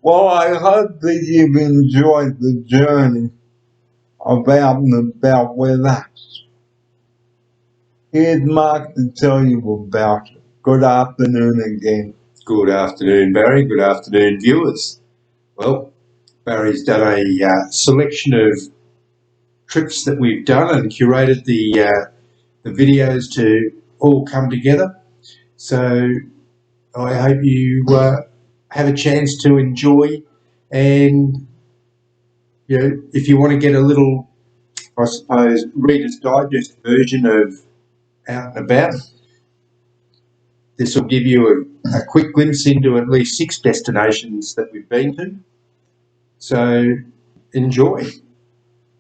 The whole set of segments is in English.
Well, I hope that you've enjoyed the journey of out and about with us. Here's Mark to tell you about it. Good afternoon again. Good afternoon, Barry. Good afternoon, viewers. Well, Barry's done a selection of trips that we've done and curated the videos to all come together. So I hope you have a chance to enjoy, and if you want to get a little, I suppose, Reader's Digest version of Out and About, this will give you a quick glimpse into at least 6 destinations that we've been to. So enjoy.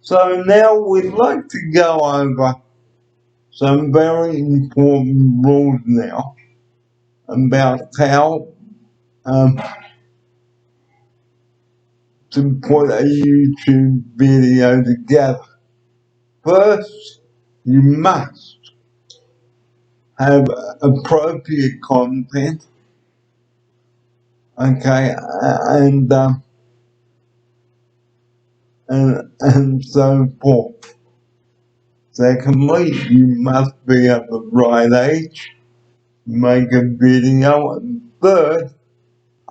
So now we'd like to go over some very important rules now about how to put a YouTube video together. First, you must have appropriate content, okay, and so forth. Secondly, you must be of the right age to make a video. And third,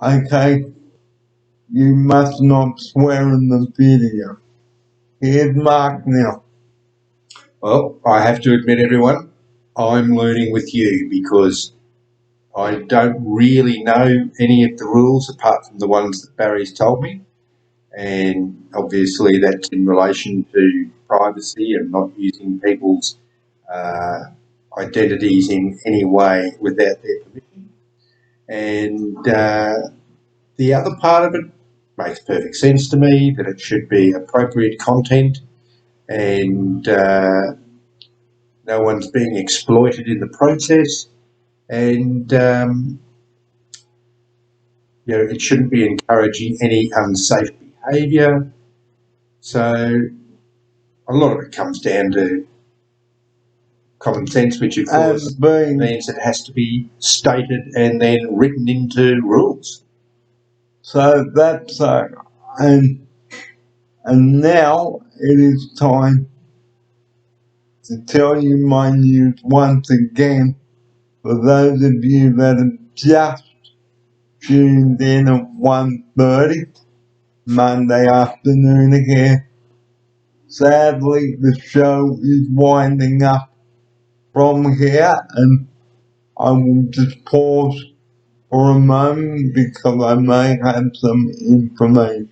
okay, you must not swear in the video. Here's Mark now. Well, I have to admit, everyone, I'm learning with you because I don't really know any of the rules apart from the ones that Barry's told me. And obviously that's in relation to privacy and not using people's identities in any way without their permission. And the other part of it makes perfect sense to me, that it should be appropriate content and no one's being exploited in the process, and it shouldn't be encouraging any unsafe behaviour. So a lot of it comes down to common sense, which of course means it has to be stated and then written into rules. So that's and now it is time to tell you my news once again. For those of you that have just tuned in at 1:30 Monday afternoon here, sadly the show is winding up from here, and I will just pause for a moment because I may have some information.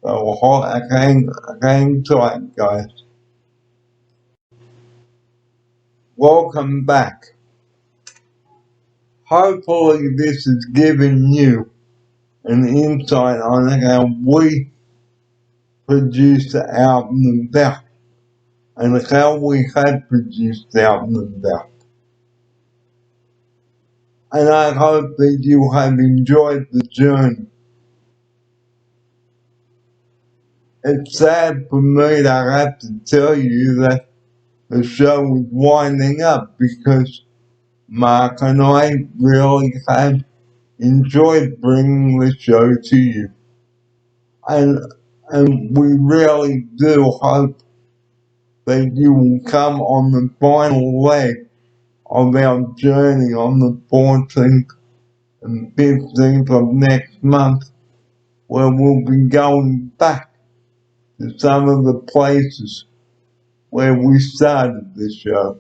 So hang tight, guys. Welcome back. Hopefully this has given you an insight on how we produce Out and About and how we have produced Out and About. And I hope that you have enjoyed the journey. It's sad for me to have to tell you that the show is winding up because Mark and I really have enjoyed bringing the show to you. And we really do hope that you will come on the final leg of our journey on the 14th and 15th of next month, where we'll be going back to some of the places where we started the show.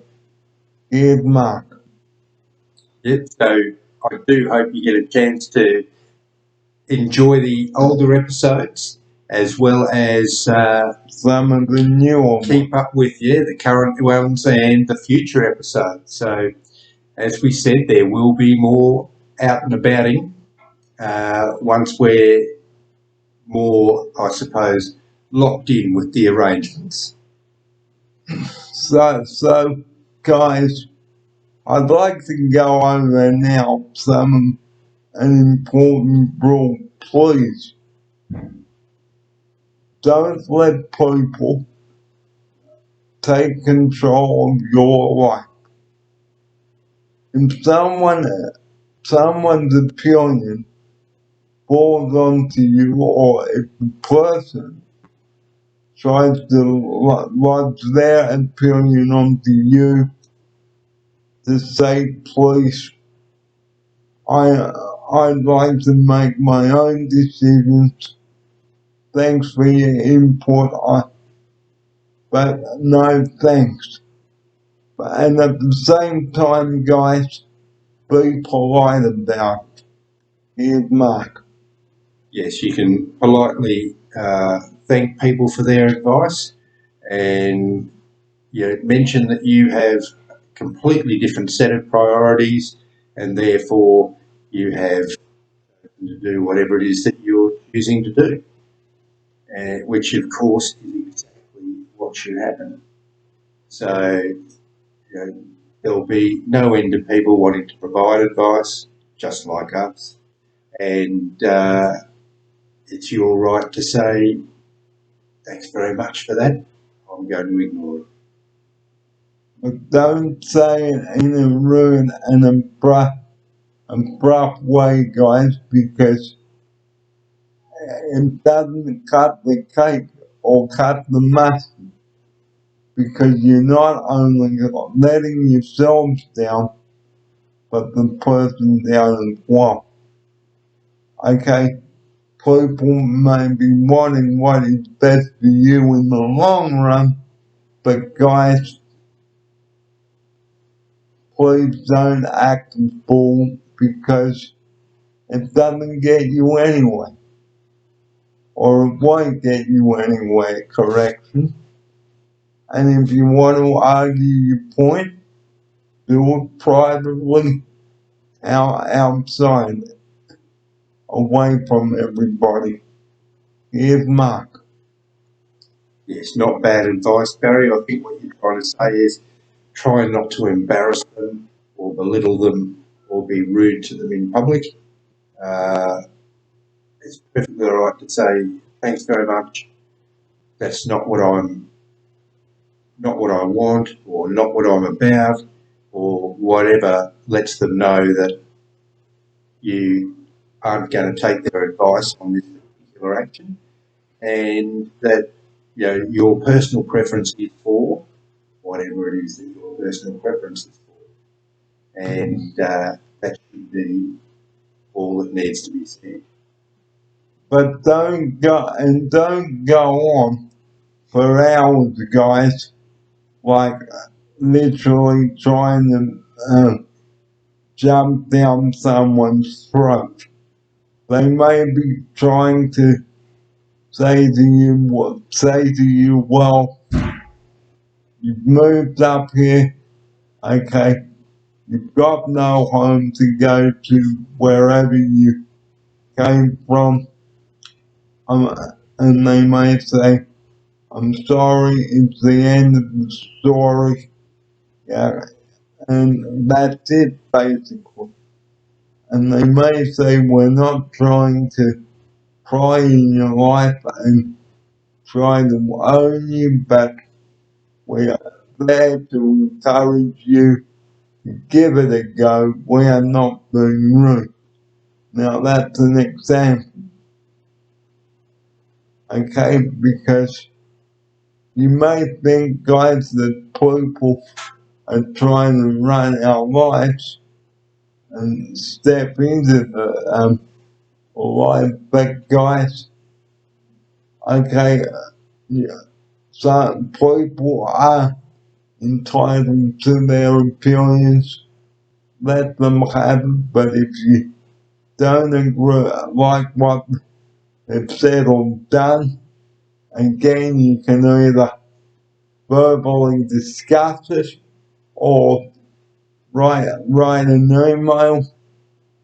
Here's Mark. Yep, so I do hope you get a chance to enjoy the older episodes as well as some of the new ones. Keep up with the current ones and the future episodes. So as we said, there will be more out and abouting once we're more, I suppose, locked in with the arrangements. So guys, I'd like to go over now an important rule. Please don't let people take control of your life. If someone's opinion falls onto you, or if the person tries to lodge their opinion onto you to say, please, I'd like to make my own decisions. Thanks for your input, but no thanks. And at the same time, guys, be polite about it. Here's Mark. Yes, you can politely thank people for their advice, and mention that you have a completely different set of priorities, and therefore you have to do whatever it is that you're choosing to do, which of course is exactly what should happen. So there'll be no end of people wanting to provide advice, just like us, and it's your right to say, thanks very much for that, I'm going to ignore it. But don't say it in a rude and abrupt way, guys, because it doesn't cut the cake or cut the mustard. Because you're not only letting yourselves down, but the person down as well. Okay? People may be wanting what is best for you in the long run, but guys, please don't act a fool, because it doesn't get you anywhere. Or it won't get you anywhere, correction. And if you want to argue your point, do it privately outside, away from everybody. Here's Mark. Yes, not bad advice, Barry. I think what you're trying to say is try not to embarrass them or belittle them or be rude to them in public. It's perfectly all right to say, thanks very much. That's not what I want, or not what I'm about, or whatever lets them know that you aren't going to take their advice on this particular action, and that your personal preference is for whatever it is that your personal preference is for, and that should be all that needs to be said. But don't go on for hours, guys, like literally trying to jump down someone's throat. They may be trying to say to you, well, you've moved up here, okay, you've got no home to go to wherever you came from, and they may say, I'm sorry, it's the end of the story, yeah, and that's it, basically. And they may say, we're not trying to pry in your life and try to own you, but we are there to encourage you to give it a go. We are not being rude. Now that's an example, okay? Because you may think, guys, that people are trying to run our lives and step into the life, but guys, okay, yeah, some people are entitled to their opinions. Let them have it, but if you don't agree, like what they've said or done, again, you can either verbally discuss it or write an email.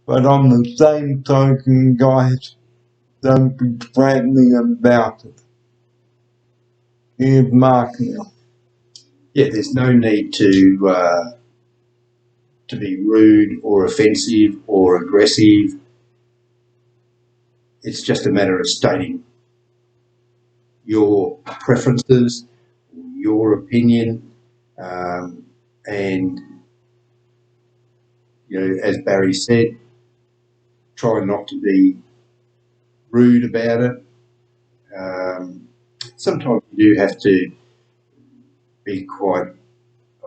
But on the same token, guys, don't be threatening about it. Here's Mark now. Yeah, there's no need to be rude or offensive or aggressive. It's just a matter of stating your preferences, your opinion, and as Barry said, try not to be rude about it. Sometimes you do have to be quite,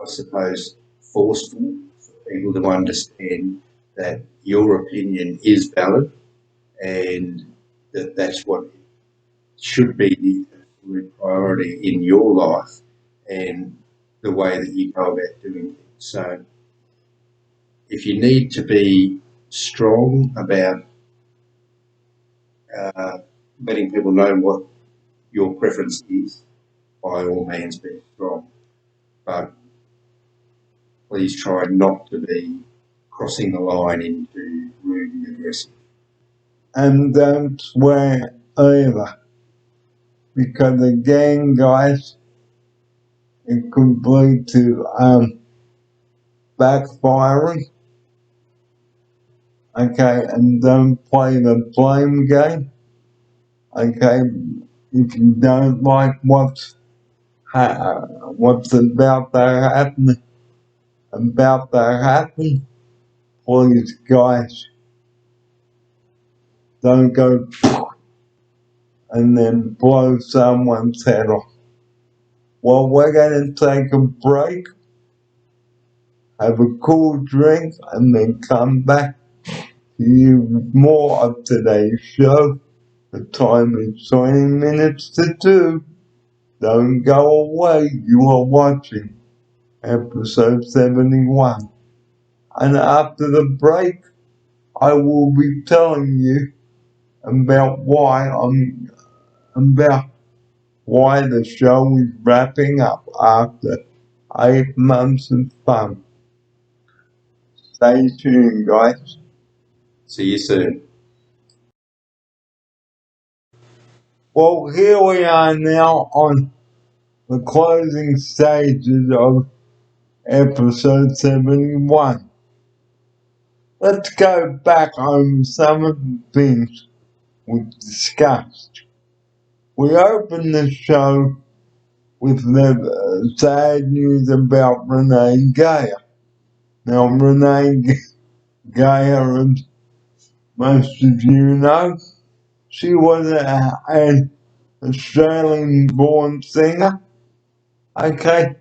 I suppose, forceful for people to understand that your opinion is valid and that that's what should be the absolute priority in your life and the way that you go about doing things. So if you need to be strong about letting people know what your preference is, by all means be strong. But please try not to be crossing the line into rude and aggressive. And don't swear either, because again, guys, it could lead to backfiring. Okay, and don't play the blame game. Okay, if you don't like what's about to happen, please, guys, don't go and then blow someone's head off. Well, we're going to take a break, have a cool drink, and then come back to you with more of today's show. The time is 20 minutes to 2. Don't go away. You are watching episode 71. And after the break, I will be telling you about why the show is wrapping up after 8 months of fun. Stay tuned, guys. See you soon. Well, here we are now on the closing stages of episode 71. Let's go back on some of the things we discussed. We opened the show with the sad news about Renee Geyer. Now, Renee Geyer, as most of you know, she was an Australian-born singer. Okay,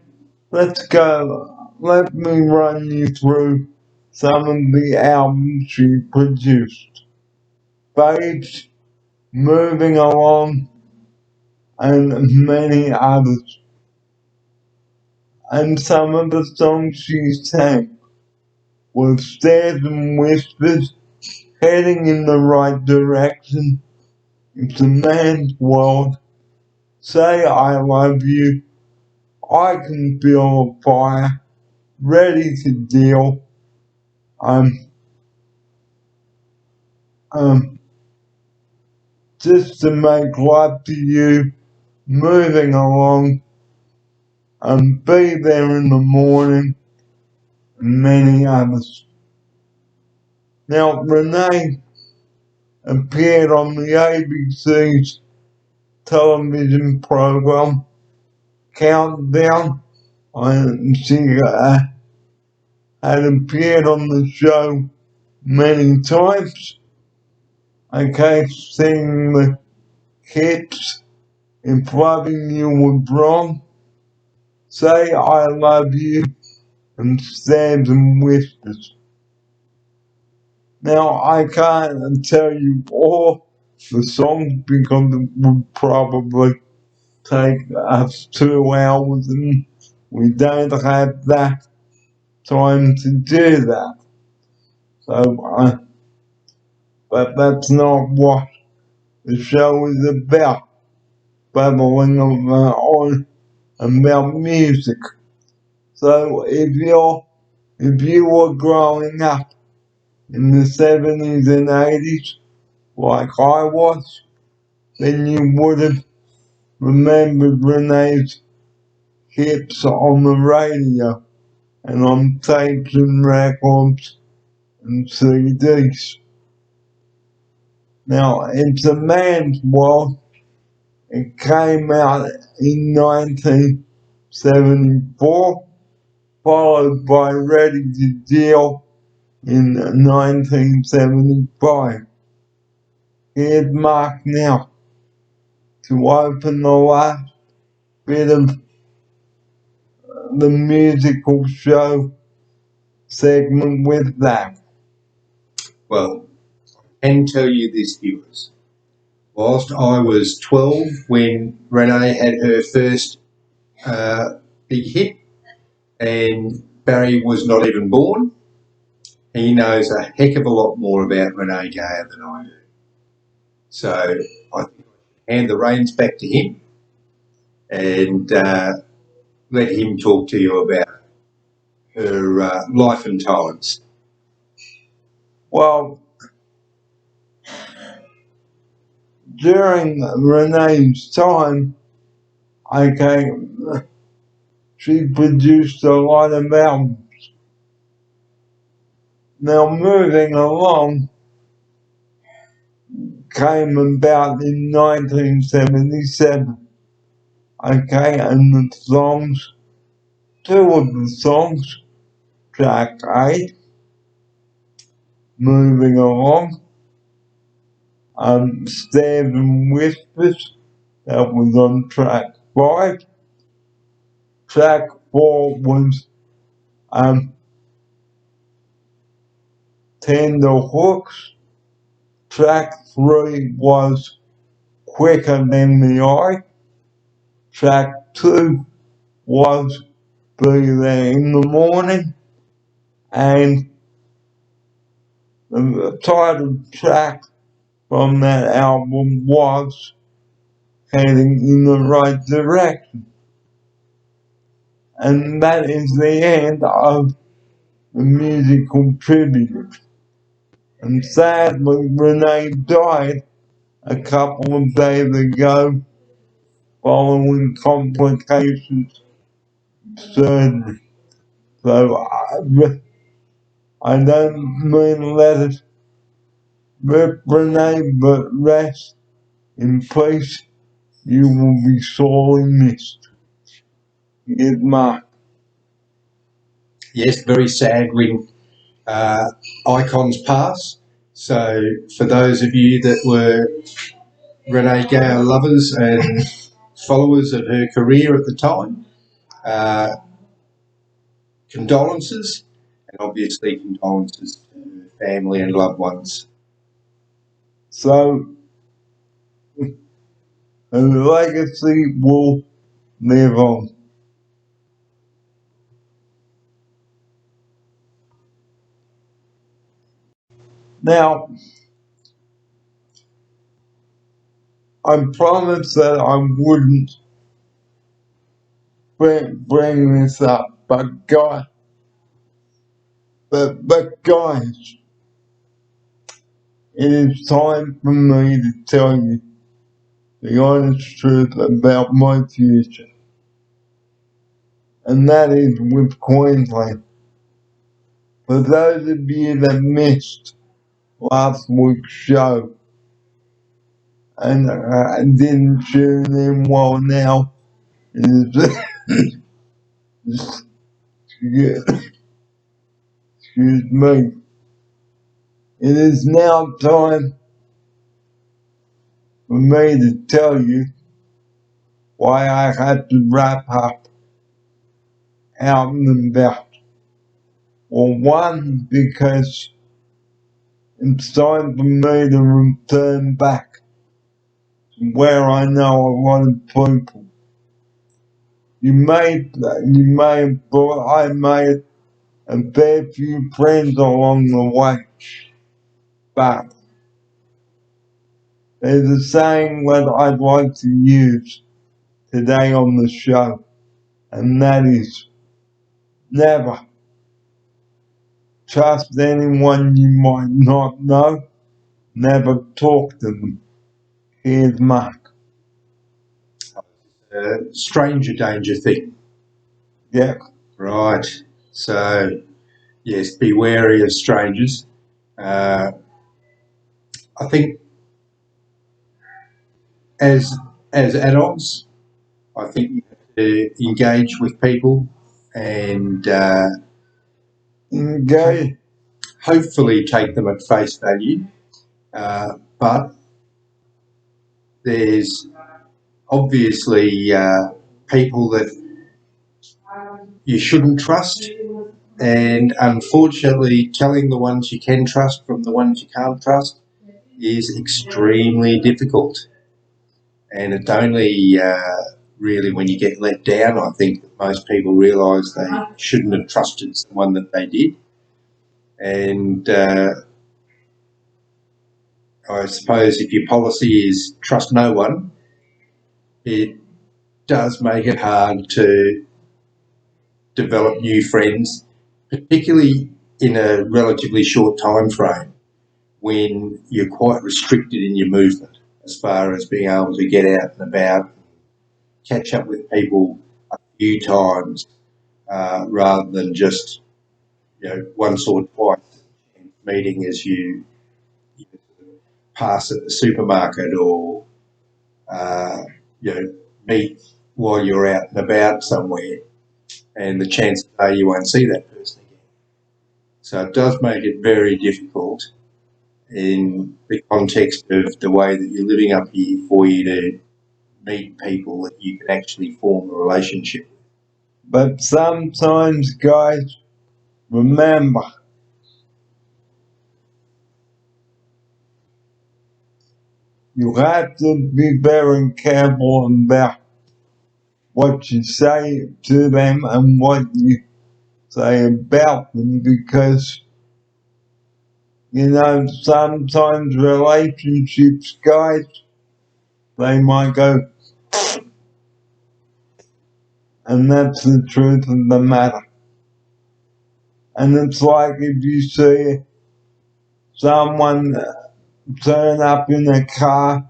let's go. Let me run you through some of the albums she produced. Babes, Moving Along, and many others. And some of the songs she sang were Stairs and Whispers, Heading in the Right Direction, It's a Man's World, Say I Love You, I Can Feel a Fire, Ready to Deal, Just to Make Love to You, Moving Along, Be There in the Morning, and many others. Now, Renee appeared on the ABC's television program Countdown. She had appeared on the show many times. Okay, singing the hits If Loving You Was Wrong, Say I Love You, and Stairs and Whispers. Now, I can't tell you all the songs because it would probably take us 2 hours and we don't have that time to do that. So, but that's not what the show is about. Babbling on about music. So if you were growing up in the 70s and 80s like I was, then you would have remembered Renee's hits on the radio and on tapes and records and CDs. Now, It's a Man's World. It came out in 1974, followed by Ready to Deal in 1975. Here's Mark now to open the last bit of the musical show segment with that. Well, I can tell you this, viewers. Whilst I was 12 when Renee had her first big hit, and Barry was not even born, he knows a heck of a lot more about Renee Gayer than I do. So I think I should hand the reins back to him and let him talk to you about her life and talents. Well, during Renee's time, she produced a lot of albums. Now, moving along came about in 1977. Okay, and the songs, two of the songs, track 8, moving along, Stairs and Whispers, that was on track 5. Track 4 was Tender Hooks. Track 3 was Quicker Than the Eye. Track 2 was Be There in the Morning. And the title track from that album was Heading in the Right Direction. And that is the end of the musical tribute. And sadly, Renee died a couple of days ago following complications surgery. So I don't mean to let it rip Renee, but rest in peace. You will be sorely missed. Here's Mark. Yes, very sad when icons pass. So for those of you that were Renee Gayer lovers and followers of her career at the time, condolences, and obviously condolences to her family and loved ones. So, her legacy will live on. Now, I promised that I wouldn't bring this up, but guys, it is time for me to tell you the honest truth about my future. And that is with Queensland. For those of you that missed last week's show and didn't tune in, well now, excuse me. It is now time for me to tell you why I had to wrap up out and about. Well, one, because it's time for me to return back to where I know a lot of people. You may have thought I made a fair few friends along the way, but there's a saying that I'd like to use today on the show, and that is never trust anyone you might not know, never talk to them. Here's Mark. Stranger danger thing. Yeah. Right. So, yes, be wary of strangers. I think as adults, I think you have to engage with people and Engage. hopefully take them at face value. But there's obviously people that you shouldn't trust, and unfortunately telling the ones you can trust from the ones you can't trust is extremely difficult. And it's only really when you get let down, I think, that most people realise they shouldn't have trusted someone that they did. And I suppose if your policy is trust no one, it does make it hard to develop new friends, particularly in a relatively short time frame when you're quite restricted in your movement as far as being able to get out and about, catch up with people a few times rather than just once or twice meeting as you pass at the supermarket or meet while you're out and about somewhere, and the chances are you won't see that person again. So it does make it very difficult in the context of the way that you're living up here for you to meet people that you can actually form a relationship with. But sometimes, guys, remember, you have to be very careful about what you say to them and what you say about them, because sometimes relationships, guys, they might go, and that's the truth of the matter. And it's like if you see someone turn up in a car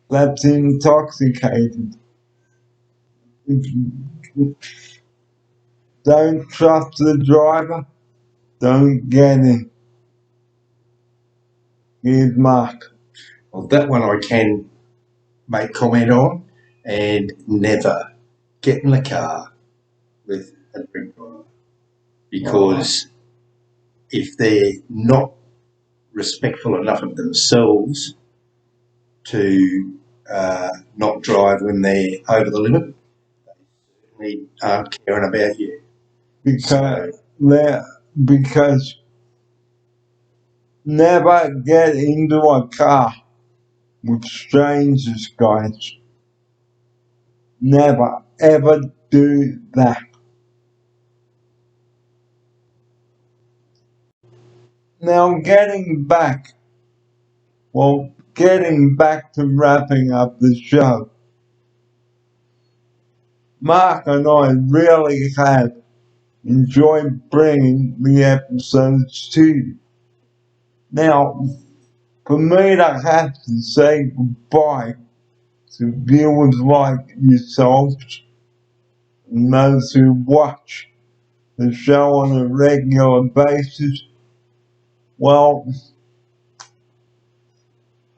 that's intoxicated. If you don't trust the driver, don't get in. Here's Mark. Well, that one I can make comment on, and never get in the car with a drink driver, because if they're not respectful enough of themselves to not drive when they're over the limit, they certainly aren't caring about you. Because never get into a car with strangers, guys. Never, ever do that. Now, getting back to wrapping up the show, Mark and I really have enjoyed bringing the episodes to you. Now, for me to have to say goodbye to viewers like yourselves and those who watch the show on a regular basis, well,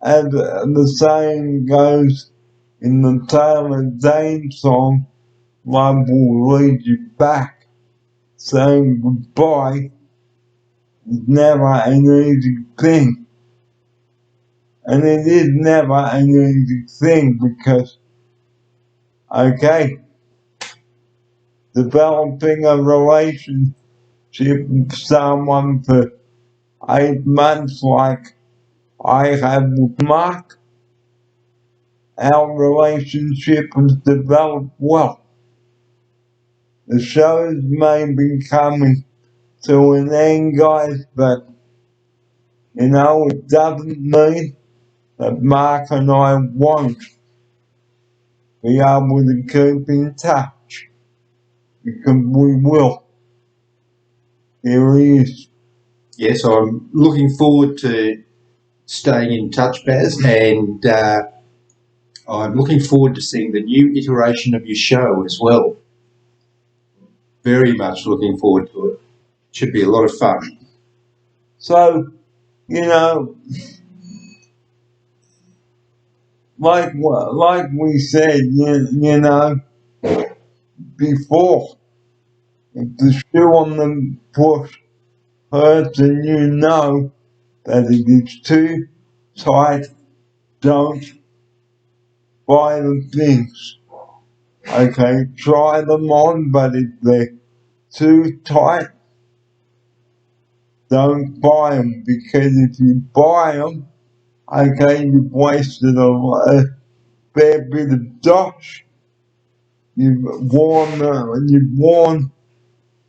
as the saying goes in the Taylor Dane song, love will lead you back. Saying goodbye is never an easy thing. And it is never an easy thing because, okay, developing a relationship with someone for 8 months like I have with Mark, our relationship has developed well. The shows may be coming to an end, guys, but it doesn't mean that Mark and I won't be able to keep in touch, because we will. Here he is. Yes, I'm looking forward to staying in touch, Baz, and I'm looking forward to seeing the new iteration of your show as well. Very much looking forward to it. Should be a lot of fun. So, like we said, before, if the shoe on the foot hurts and you know that it is too tight, don't buy the things. Okay, try them on, but if they're too tight, don't buy them, because if you buy them, okay, you've wasted a fair bit of dosh. You've worn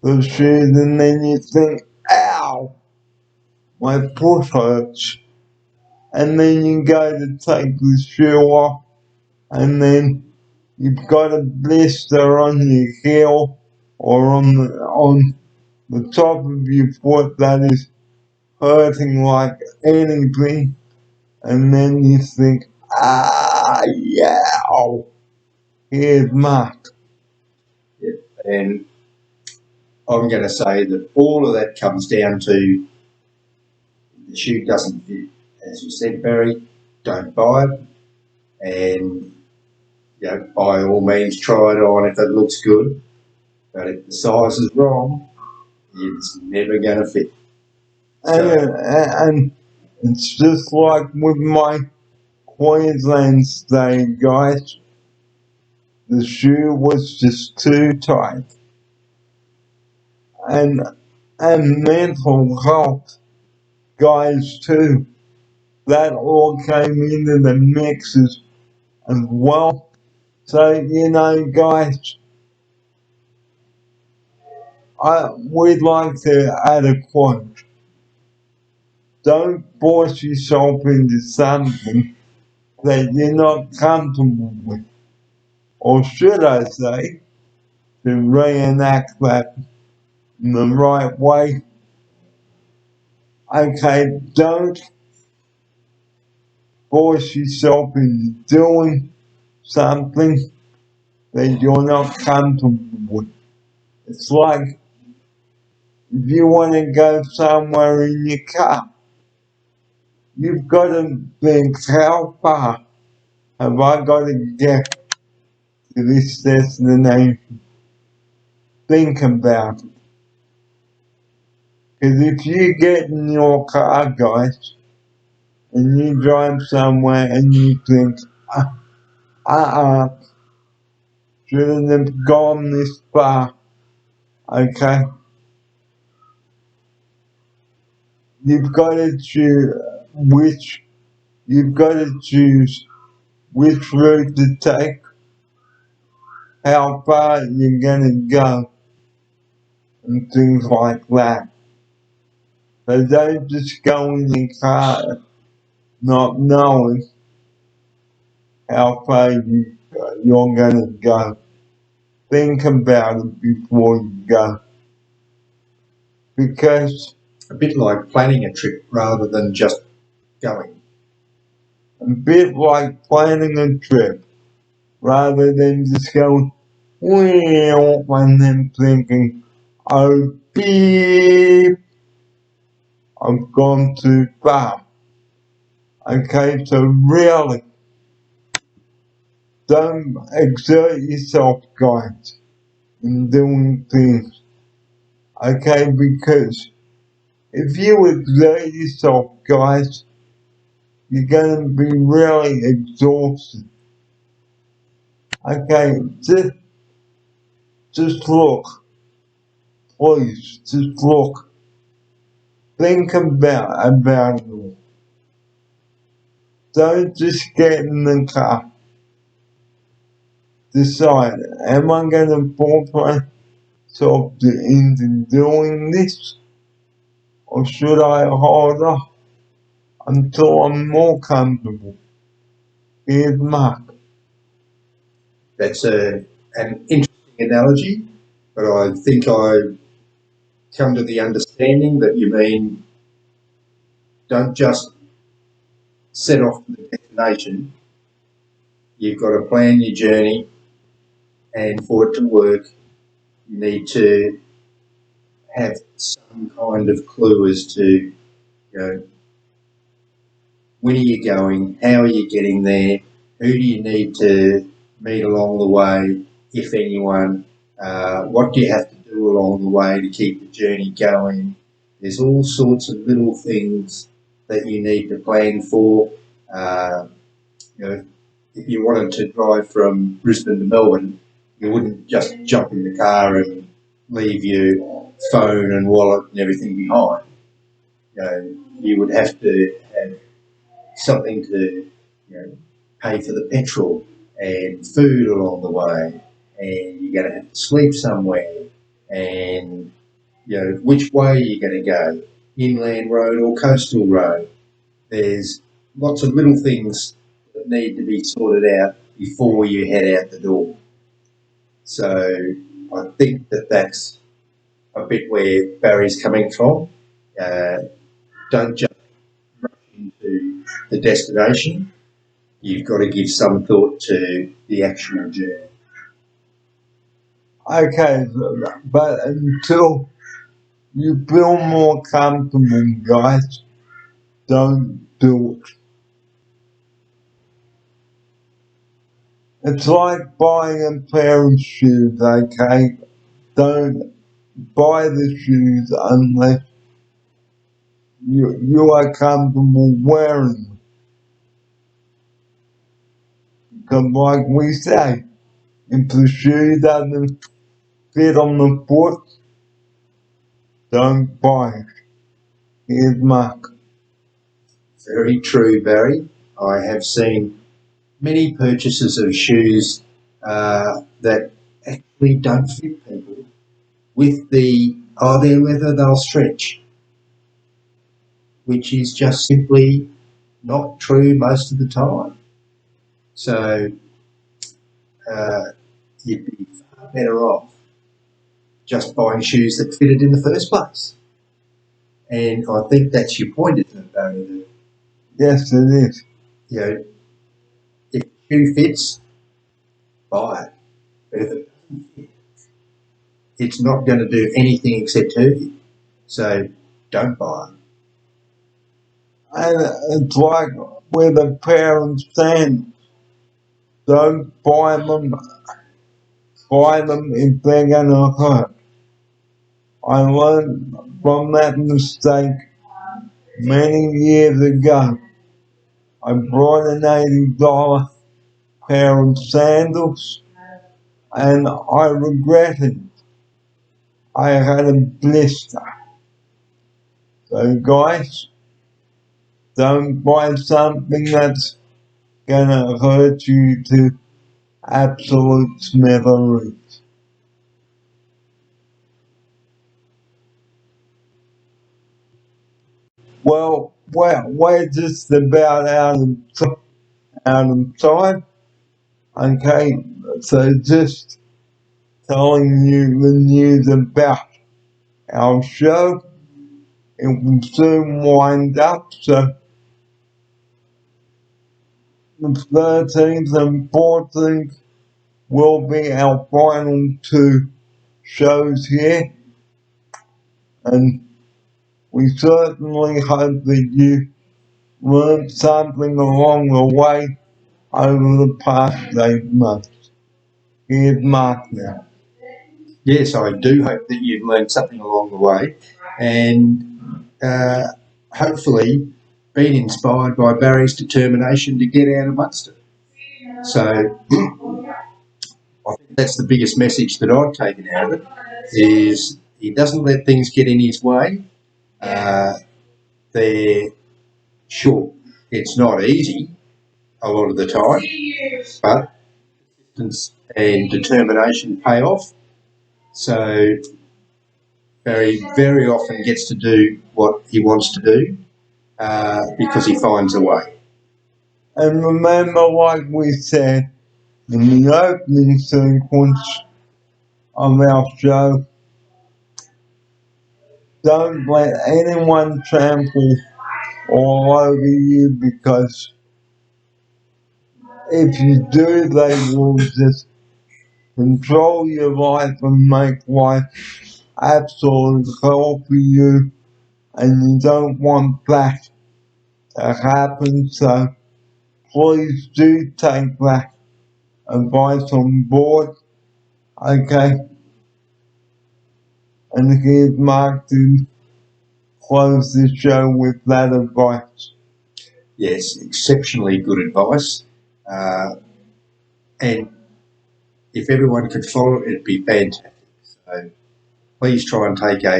the shoes, and then you think, ow, my foot hurts. And then you go to take the shoe off, and then you've got a blister on your heel or on the top of your foot that is hurting like anything. And then you think, yeah, here's Mark. Yep. And I'm going to say that all of that comes down to the shoe doesn't fit. As you said, Barry, don't buy it. And by all means, try it on if it looks good. But if the size is wrong, it's never going to fit. And it's just like with my Queensland stay, guys. The shoe was just too tight. And mental health, guys, too. That all came into the mix as well. So, guys, we'd like to add a quote. Don't force yourself into something that you're not comfortable with. Or should I say, to reenact that in the right way, okay, don't force yourself into doing something that you're not comfortable with. It's like if you want to go somewhere in your car, you've got to think, how far have I got to get to this destination? Think about it. Because if you get in your car, guys, and you drive somewhere and you think, shouldn't have gone this far, okay? You've got to choose which route to take, how far you're gonna go, and things like that. So don't just go in your car not knowing how far you're gonna go. Think about it before you go. Because A bit like planning a trip rather than just going. a bit like planning a trip, rather than just going, well, and then thinking, oh, beep, I've gone too far. Okay, so really, don't exert yourself, guys, in doing things. Okay, because if you exert yourself, guys, you're going to be really exhausted. Okay, just look. Please, just look. Think about it all. Don't just get in the car. Decide, am I going to force myself into doing this? Or should I hold off until I'm more comfortable? Here's Mark. That's an interesting analogy, but I think I come to the understanding that you mean don't just set off to the destination. You've got to plan your journey, and for it to work, you need to have some kind of clue as to, when are you going, how are you getting there, who do you need to meet along the way, if anyone, what do you have to do along the way to keep the journey going. There's all sorts of little things that you need to plan for. if you wanted to drive from Brisbane to Melbourne, you wouldn't just jump in the car and leave your phone and wallet and everything behind. You would have to have something to, pay for the petrol and food along the way, and you're going to have to sleep somewhere, and which way you're going to go, inland road or coastal road. There's lots of little things that need to be sorted out before you head out the door. So I think that's a bit where Barry's coming from. Don't just rush into the destination. You've got to give some thought to the actual journey. Okay, but until you feel more comfortable, guys, don't do it. It's like buying a pair of shoes, okay? Don't buy the shoes unless you are comfortable wearing them. Because like we say, if the shoe doesn't fit on the foot, don't buy it. Here's Mark. Very true, Barry. I have seen many purchases of shoes that actually don't fit people with they're leather, they'll stretch, which is just simply not true most of the time. So you'd be far better off just buying shoes that fitted in the first place. And I think that's your point, isn't it, Barry? Yes, it is. If the shoe fits, buy it. But if it doesn't fit, it's not going to do anything except hurt you. So don't buy it. And it's like with a pair of sandals. Don't buy them. Buy them if they're gonna hurt. I learned from that mistake many years ago. I bought an $80 pair of sandals and I regretted it. I had a blister. So guys, don't buy something that's gonna hurt you to absolute smithereens. Well, we're just about out of time. Okay, so just telling you the news about our show. It will soon wind up, so the 13th and 14th will be our final two shows here, and we certainly hope that you learned something along the way over the past 8 months. Here's Mark now. Yes, I do hope that you've learned something along the way, and hopefully been inspired by Barry's determination to get out amongst it. So I think that's the biggest message that I've taken out of it, is he doesn't let things get in his way. Sure, it's not easy a lot of the time, but persistence and determination pay off. So Barry very often gets to do what he wants to do because he finds a way. And remember, like we said in the opening sequence of our show, don't let anyone trample all over you, because if you do, they will just control your life and make life absolute hell for you, and you don't want that to happen. So please do take that advice on board, okay? And here's Mark to close the show with that advice. Yes, exceptionally good advice. And if everyone could follow it, it'd be fantastic. So please try and take a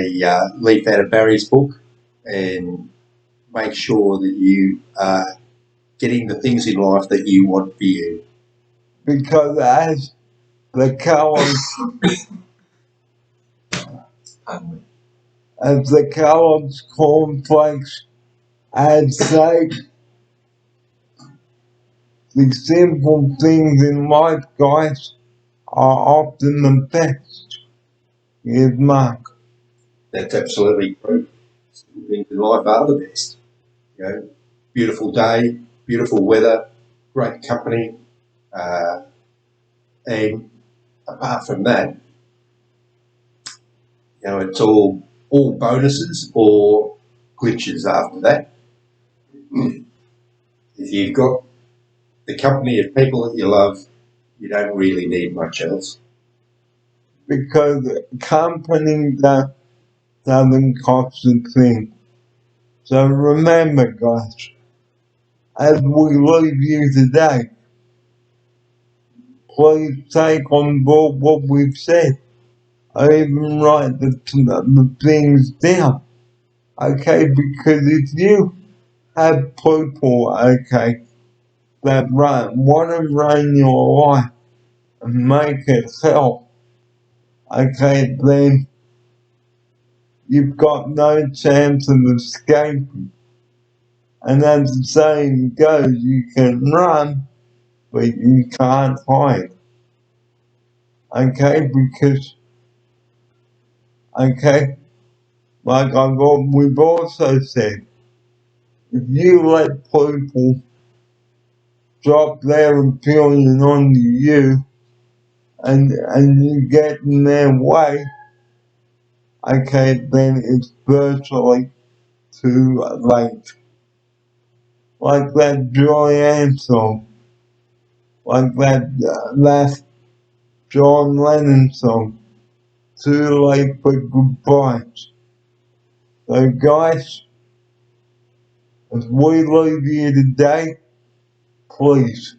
leaf out of Barry's book and make sure that you are getting the things in life that you want for you. Because as the Kellogg's cornflakes ad say, the simple things in life, guys, are often the best. Here's Mark. That's absolutely true. Simple things in life are the best. You know, beautiful day, beautiful weather, great company, and apart from that, you know, it's all bonuses or glitches after that. If you've got the company of people that you love, you don't really need much else. Because company doesn't cost a thing. So remember, guys, as we leave you today, please take on board what we've said. I even write the things down. Okay, because if you have people, okay, that want to run your life and make it hell, okay, then you've got no chance of escaping. And as the saying goes, you can run, but you can't hide. Okay, because, okay, like we've also said, if you let people drop their opinion on you and you get in their way, okay, then it's virtually too late. Like that Joanne song, like that last John Lennon song, Too Late for Goodbyes. So guys, as we leave you today, please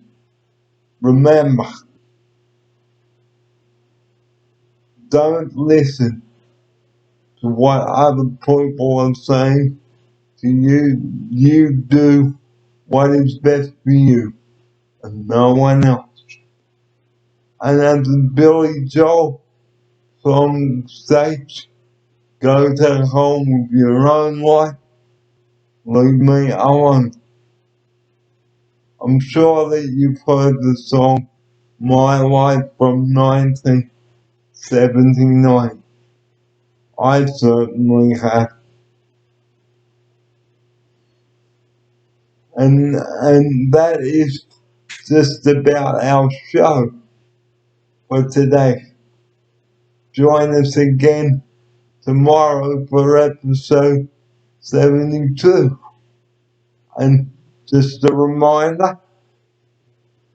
remember, don't listen to what other people are saying to you. You do what is best for you and no one else. And as the Billy Joel song states, go to home with your own life, leave me alone. I'm sure that you've heard the song My Life from 1979. I certainly have. And that is just about our show for today. Join us again tomorrow for episode 72. And just a reminder,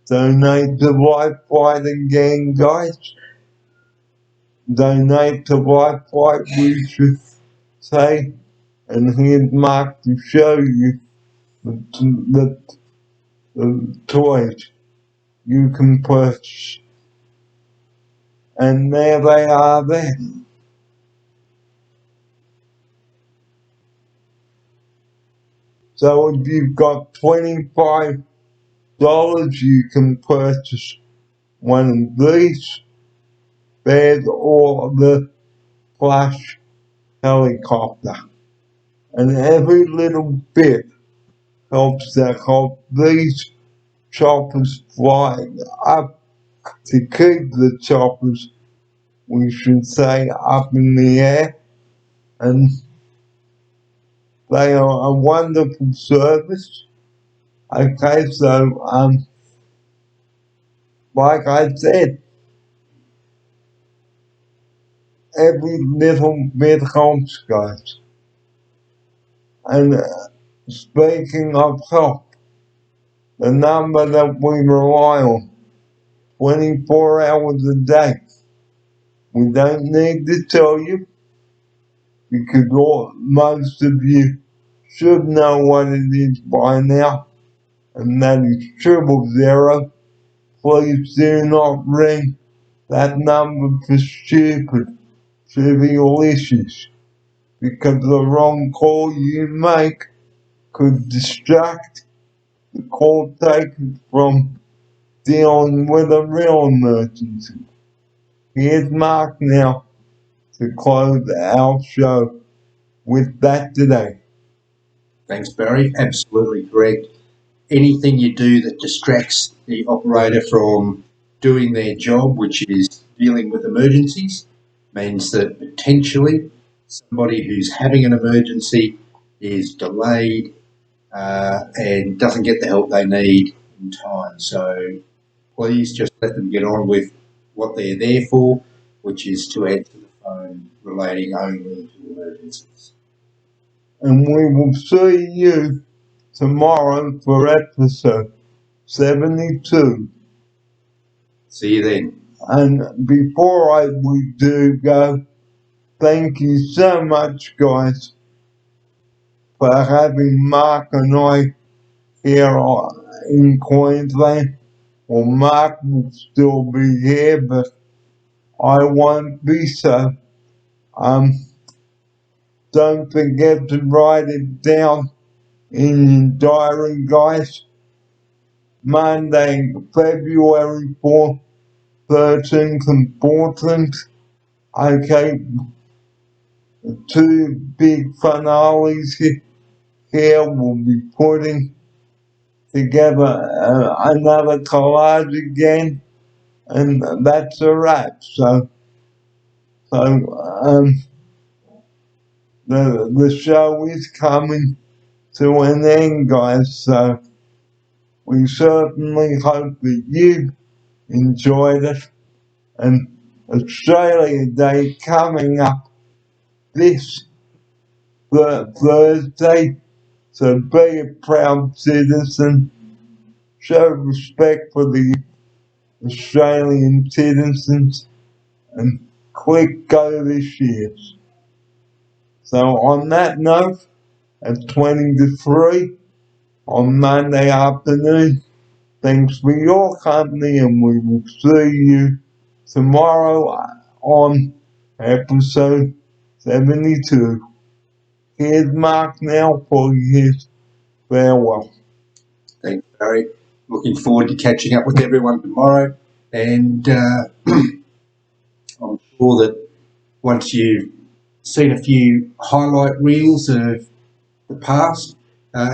donate to Life Flight again, guys. Donate to Life Flight, we should say. And here's Mark to show you the toys you can purchase. And there they are there. So if you've got $25, you can purchase one of these beds or the Flash helicopter. And every little bit helps that help these choppers fly up, to keep the choppers, we should say, up in the air. And they are a wonderful service. Okay, so like I said, every little bit helps, guys. And speaking of help, the number that we rely on 24 hours a day, we don't need to tell you, because most of you should know what it is by now, and that is 000. Please do not ring that number for stupid, trivial issues, because the wrong call you make could distract the call taken from dealing with a real emergency. Here's Mark now to close our show with that today. Thanks, Barry. Absolutely correct. Anything you do that distracts the operator from doing their job, which is dealing with emergencies, means that potentially somebody who's having an emergency is delayed and doesn't get the help they need in time. So please just let them get on with what they're there for, which is to answer the phone relating only to emergencies. And we will see you tomorrow for episode 72. See you then. And before we do go, thank you so much, guys, for having Mark and I here in Queensland. Well, Mark will still be here, but I won't be, so don't forget to write it down in your diary, guys. Monday, February 4th, 13th and 14th. Okay, two big finales here. We'll be putting together another collage again, and that's a wrap. So the show is coming to an end, guys. So we certainly hope that you enjoyed it. And Australia Day coming up this Thursday. So be a proud citizen. Show respect for the Australian citizens and click go this year. So on that note, at 20 to 3 on Monday afternoon, thanks for your company, and we will see you tomorrow on episode 72. Here's Mark now for his farewell. Thanks, Barry. Looking forward to catching up with everyone tomorrow. And I'm sure that once you've seen a few highlight reels of the past,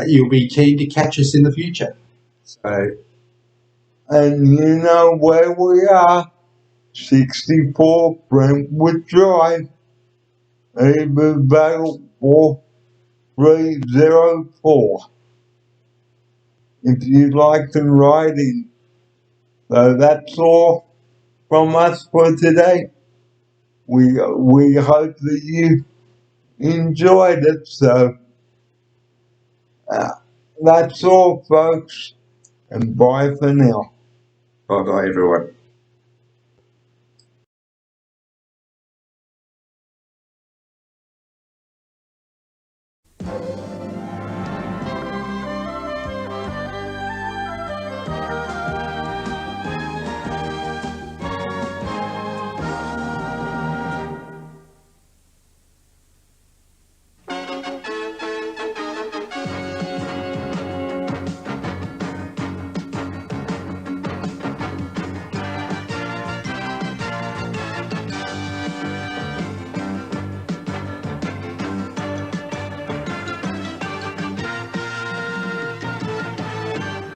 you'll be keen to catch us in the future. So, And you know where we are, 64 Brentwood Drive, Ebervale 4304. If you'd like to write in. So that's all from us for today. We hope that you enjoyed it. So that's all, folks, and bye for now. bye-bye, everyone.